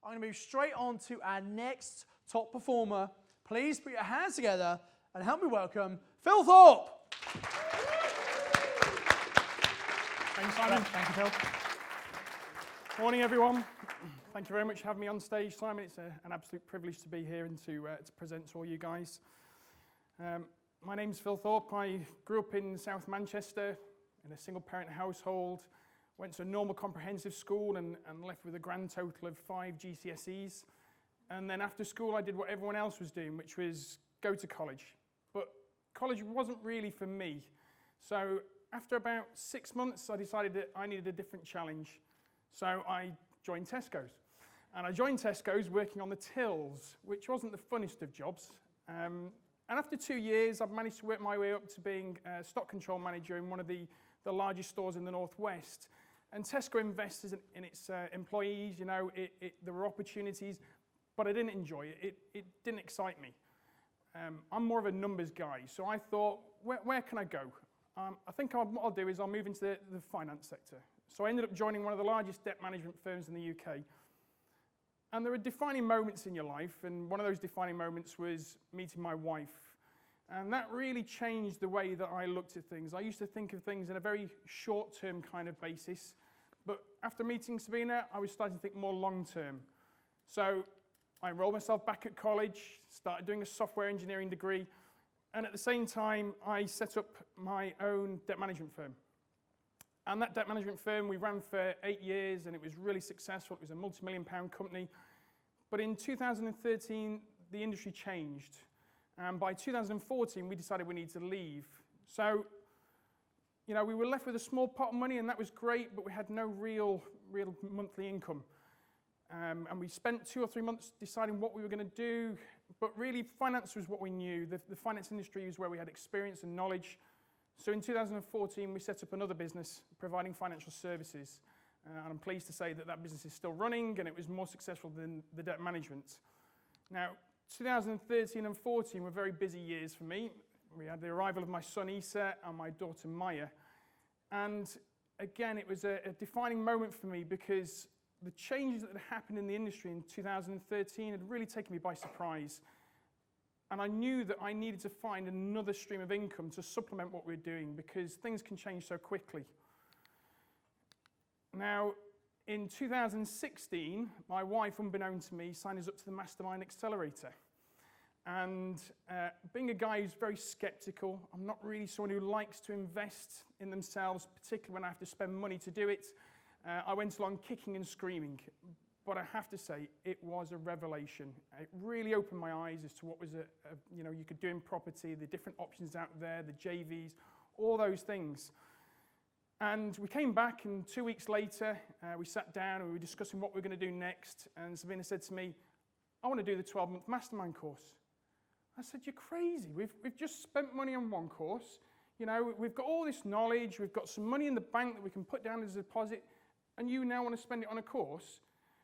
I'm going to move straight on to our next top performer. Please put your hands together and help me welcome Phil Thorpe. Thanks, Simon. Thank you, Phil. Morning, everyone. Thank you very much for having me on stage, Simon. It's an absolute privilege to be here and to present to all you guys. My name's Phil Thorpe. I grew up in South Manchester in a single-parent household, went to a normal comprehensive school and left with a grand total of 5 GCSEs. And then after school, I did what everyone else was doing, which was go to college. But college wasn't really for me. So after about 6 months, I decided that I needed a different challenge. So I joined Tesco's. And I joined Tesco's working on the tills, which wasn't the funnest of jobs. And after 2 years, I've managed to work my way up to being a stock control manager in one of the largest stores in the Northwest. And Tesco invests in its employees. You know, there were opportunities, but I didn't enjoy it. It didn't excite me. I'm more of a numbers guy, so I thought, where can I go? I think what I'll do is I'll move into the finance sector. So I ended up joining one of the largest debt management firms in the UK. And there are defining moments in your life, and one of those defining moments was meeting my wife. And that really changed the way that I looked at things. I used to think of things in a very short-term kind of basis, but after meeting Sabina, I was starting to think more long-term. So I enrolled myself back at college, started doing a software engineering degree, and at the same time, I set up my own debt management firm. And that debt management firm we ran for 8 years, and it was really successful. It was a multi-million-pound company. But in 2013, the industry changed. And by 2014, we decided we needed to leave. So, you know, we were left with a small pot of money, and that was great, but we had no real monthly income. And we spent 2 or 3 months deciding what we were going to do, but really finance was what we knew. The finance industry was where we had experience and knowledge. So in 2014, we set up another business providing financial services. And I'm pleased to say that that business is still running, and it was more successful than the debt management. Now, 2013 and 14 were very busy years for me. We had the arrival of my son Isa and my daughter Maya. And again, it was a defining moment for me because the changes that had happened in the industry in 2013 had really taken me by surprise. And I knew that I needed to find another stream of income to supplement what we're doing because things can change so quickly. Now, in 2016, my wife, unbeknown to me, signed us up to the Mastermind Accelerator. And being a guy who's very skeptical, I'm not really someone who likes to invest in themselves, particularly when I have to spend money to do it. I went along kicking and screaming. But I have to say, it was a revelation. It really opened my eyes as to what was you could do in property, the different options out there, the JVs, all those things. And we came back, and 2 weeks later, we sat down and we were discussing what we were going to do next. And Sabina said to me, I want to do the 12-month mastermind course. I said, you're crazy. We've just spent money on one course. You know, we've got all this knowledge. We've got some money in the bank that we can put down as a deposit. And you now want to spend it on a course?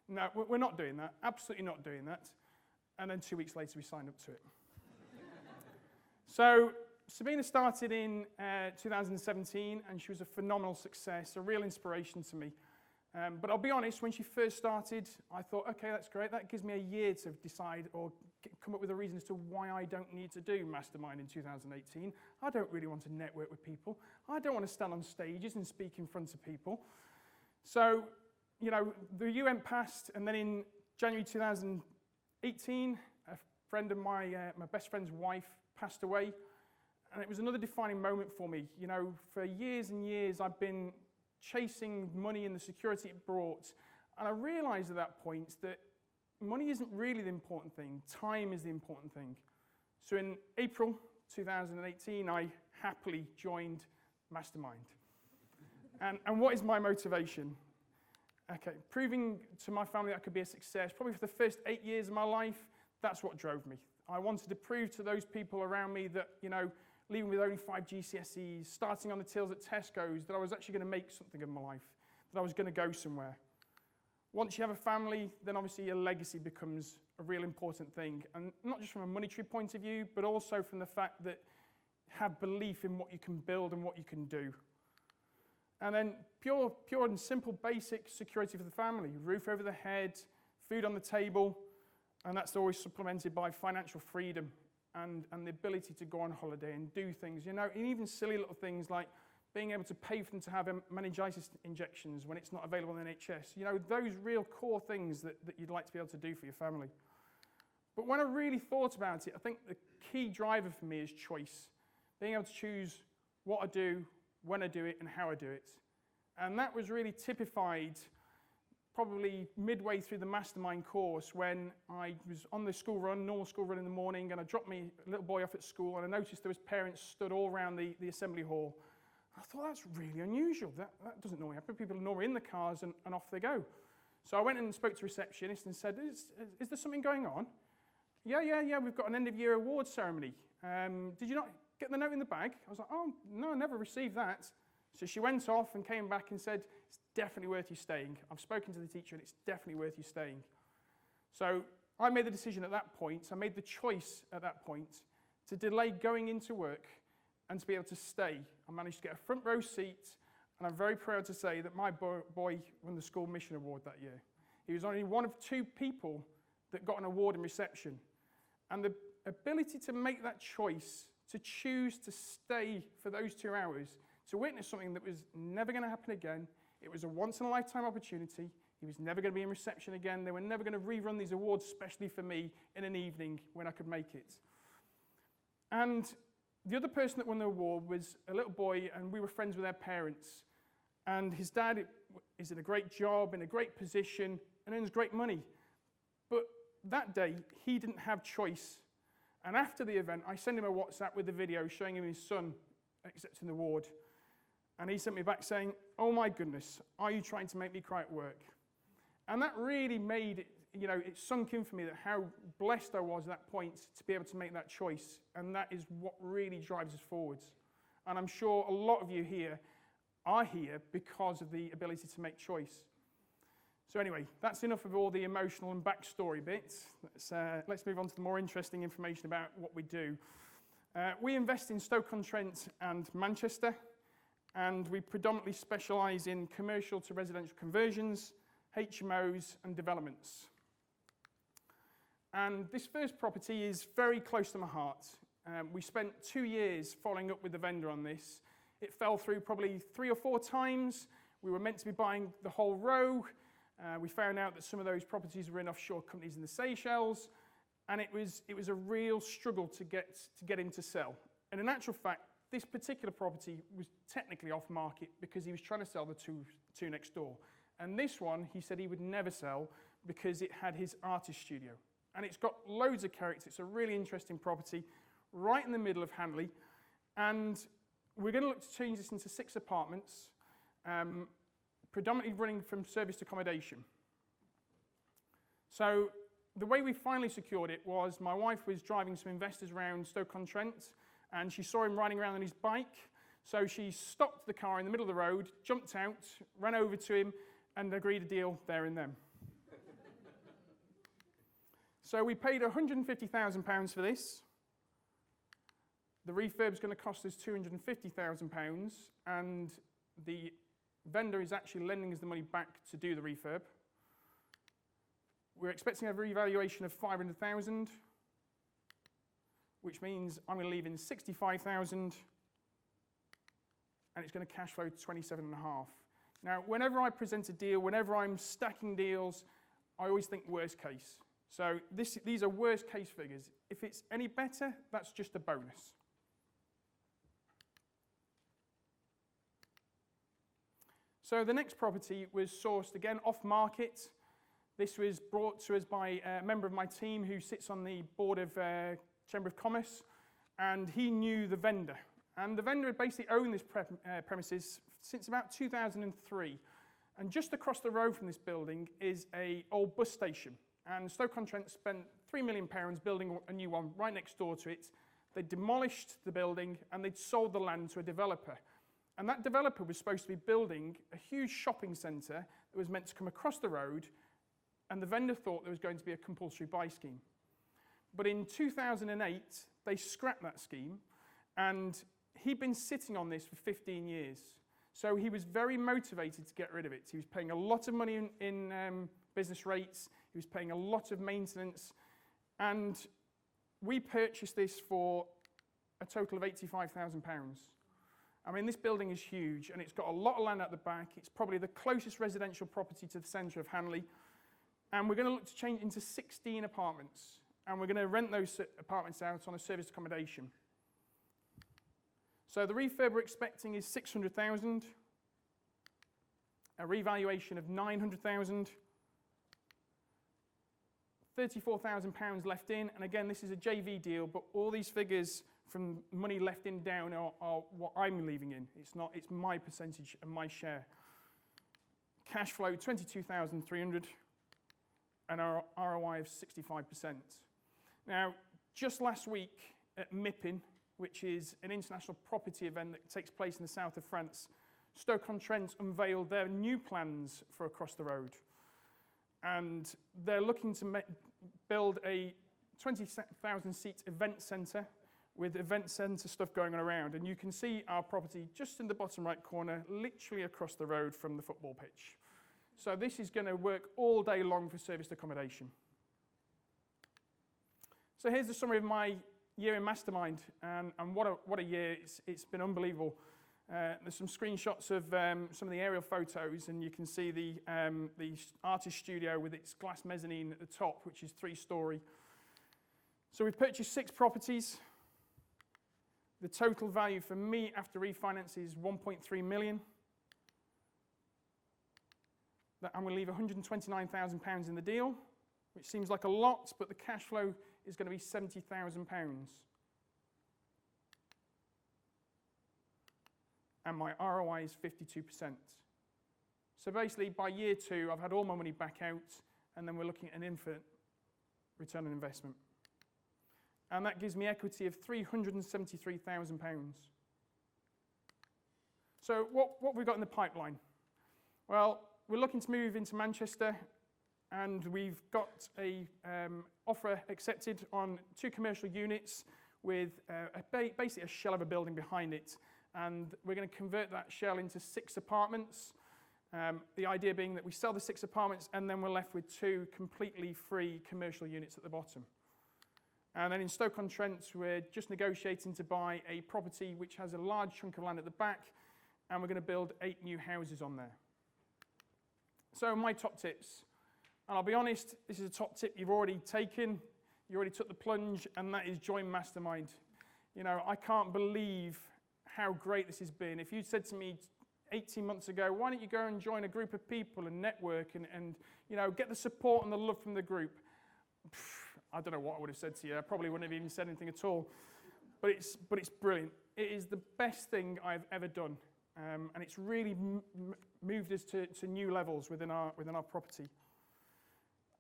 No, we're not doing that. Absolutely not doing that. And then 2 weeks later, we signed up to it. So Sabina started in 2017, and she was a phenomenal success, a real inspiration to me. But I'll be honest, when she first started, I thought, okay, that's great. That gives me a year to decide or come up with a reason as to why I don't need to do Mastermind in 2018. I don't really want to network with people. I don't want to stand on stages and speak in front of people. So, you know, the year went past, and then in January 2018, a friend of my best friend's wife passed away, and it was another defining moment for me. You know, for years and years, I've been chasing money and the security it brought, and I realized at that point that money isn't really the important thing. Time is the important thing. So in April 2018, I happily joined Mastermind. And what is my motivation? Okay, proving to my family that I could be a success. Probably for the first 8 years of my life, that's what drove me. I wanted to prove to those people around me that, you know, leaving with only 5 GCSEs, starting on the tills at Tesco's, that I was actually going to make something of my life, that I was going to go somewhere. Once you have a family, then obviously your legacy becomes a real important thing. And not just from a monetary point of view, but also from the fact that have belief in what you can build and what you can do. And then pure and simple basic security for the family. Roof over the head, food on the table, and that's always supplemented by financial freedom and the ability to go on holiday and do things, and even silly little things like being able to pay for them to have meningitis injections when it's not available in the NHS. Those real core things that you'd like to be able to do for your family. But when I really thought about it, I think the key driver for me is choice. Being able to choose what I do, when I do it, and how I do it. And that was really typified probably midway through the Mastermind course when I was on the normal school run in the morning, and I dropped my little boy off at school, and I noticed there was parents stood all around the assembly hall. I thought, that's really unusual. That doesn't normally happen. People are normally in the cars and off they go. So I went and spoke to the receptionist and said, is there something going on? Yeah, we've got an end-of-year awards ceremony. Did you not get the note in the bag? I was like, oh, no, I never received that. So she went off and came back and said, it's definitely worth you staying. I've spoken to the teacher and it's definitely worth you staying. So I made the decision at that point, I made the choice at that point to delay going into work and to be able to stay. I managed to get a front row seat, and I'm very proud to say that my boy won the School Mission Award that year. He was only one of 2 people that got an award in reception. And the ability to make that choice, to choose to stay for those 2 hours, to witness something that was never going to happen again. It was a once-in-a-lifetime opportunity. He was never going to be in reception again. They were never going to rerun these awards, especially for me, in an evening when I could make it. And the other person that won the award was a little boy, and we were friends with their parents. And his dad is in a great job, in a great position, and earns great money. But that day, he didn't have choice. And after the event, I sent him a WhatsApp with a video showing him his son accepting the award. And he sent me back saying, oh my goodness, are you trying to make me cry at work? And that really made it, it sunk in for me that how blessed I was at that point to be able to make that choice. And that is what really drives us forwards. And I'm sure a lot of you here are here because of the ability to make choice. So anyway, that's enough of all the emotional and backstory bits. Let's move on to the more interesting information about what we do. We invest in Stoke-on-Trent and Manchester, and we predominantly specialise in commercial to residential conversions, HMOs and developments. And this first property is very close to my heart. We spent 2 years following up with the vendor on this. It fell through probably 3 or 4 times. We were meant to be buying the whole row. We found out that some of those properties were in offshore companies in the Seychelles, and it was a real struggle to get him to sell. And in actual fact, this particular property was technically off market because he was trying to sell the two next door. And this one, he said he would never sell because it had his artist studio. And it's got loads of character. It's a really interesting property right in the middle of Hanley. And we're going to look to change this into 6 apartments, predominantly running from serviced accommodation. So the way we finally secured it was my wife was driving some investors around Stoke-on-Trent, and she saw him riding around on his bike. So she stopped the car in the middle of the road, jumped out, ran over to him, and agreed a deal there and then. So we paid £150,000 for this. The refurb's going to cost us £250,000, and the vendor is actually lending us the money back to do the refurb. We're expecting a revaluation of £500,000, which means I'm going to leave in £65,000, and it's going to cash flow to £27.5. Now, whenever I present a deal, whenever I'm stacking deals, I always think worst case. So these are worst case figures. If it's any better, that's just a bonus. So the next property was sourced again off market. This was brought to us by a member of my team who sits on the board of Chamber of Commerce, and he knew the vendor. And the vendor had basically owned this premises since about 2003. And just across the road from this building is an old bus station. And Stoke-on-Trent spent £3 million building a new one right next door to it. They demolished the building and they'd sold the land to a developer. And that developer was supposed to be building a huge shopping centre that was meant to come across the road, and the vendor thought there was going to be a compulsory buy scheme. But in 2008, they scrapped that scheme, and he'd been sitting on this for 15 years. So he was very motivated to get rid of it. He was paying a lot of money in business rates. He was paying a lot of maintenance, and we purchased this for a total of £85,000. I mean, this building is huge, and it's got a lot of land at the back. It's probably the closest residential property to the centre of Hanley, and we're going to look to change into 16 apartments, and we're going to rent those apartments out on a serviced accommodation. So the refurb we're expecting is 600,000, a revaluation of 900,000, £34,000 left in, and again, this is a JV deal, but all these figures from money left in down are what I'm leaving in. It's my percentage and my share. Cash flow 22,300, and our ROI of 65%. Now, just last week at MIPIM, which is an international property event that takes place in the south of France, Stoke-on-Trent unveiled their new plans for across the road. And they're looking to build a 20,000-seat event centre with event centre stuff going on around. And you can see our property just in the bottom right corner, literally across the road from the football pitch. So this is going to work all day long for serviced accommodation. So here's the summary of my year in Mastermind, and what a year. It's been unbelievable. There's some screenshots of some of the aerial photos, and you can see the artist studio with its glass mezzanine at the top, which is 3-storey. So we've purchased 6 properties. The total value for me after refinance is 1.3 million. I'm going to leave £129,000 in the deal, which seems like a lot, but the cash flow is going to be £70,000. And my ROI is 52%. So basically, by year 2, I've had all my money back out, and then we're looking at an infinite return on investment. And that gives me equity of £373,000. So what have we got in the pipeline? Well, we're looking to move into Manchester, and we've got a offer accepted on 2 commercial units with basically a shell of a building behind it. And we're going to convert that shell into 6 apartments. The idea being that we sell the 6 apartments, and then we're left with 2 completely free commercial units at the bottom. And then in Stoke-on-Trent, we're just negotiating to buy a property which has a large chunk of land at the back, and we're going to build 8 new houses on there. So my top tips. And I'll be honest, this is a top tip you've already taken. You already took the plunge, and that is join Mastermind. You know, I can't believe how great this has been. If you'd said to me 18 months ago, why don't you go and join a group of people and network and you know, get the support and the love from the group, I don't know what I would have said to you. I probably wouldn't have even said anything at all. But it's brilliant. It is the best thing I've ever done, and it's really moved us to new levels within our property.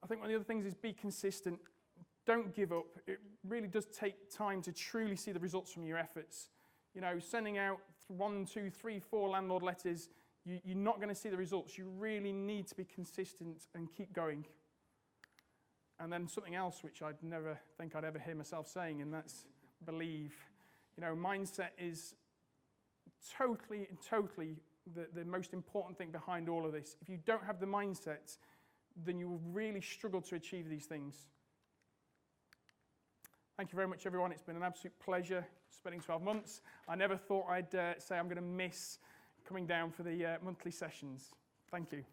I think one of the other things is be consistent. Don't give up. It really does take time to truly see the results from your efforts. You know, sending out 1, 2, 3, 4 landlord letters, you're not going to see the results. You really need to be consistent and keep going. And then something else which I'd never think I'd ever hear myself saying, and that's believe. You know, mindset is totally the most important thing behind all of this. If you don't have the mindset, then you will really struggle to achieve these things. Thank you very much, everyone. It's been an absolute pleasure spending 12 months. I never thought I'd say I'm going to miss coming down for the monthly sessions. Thank you.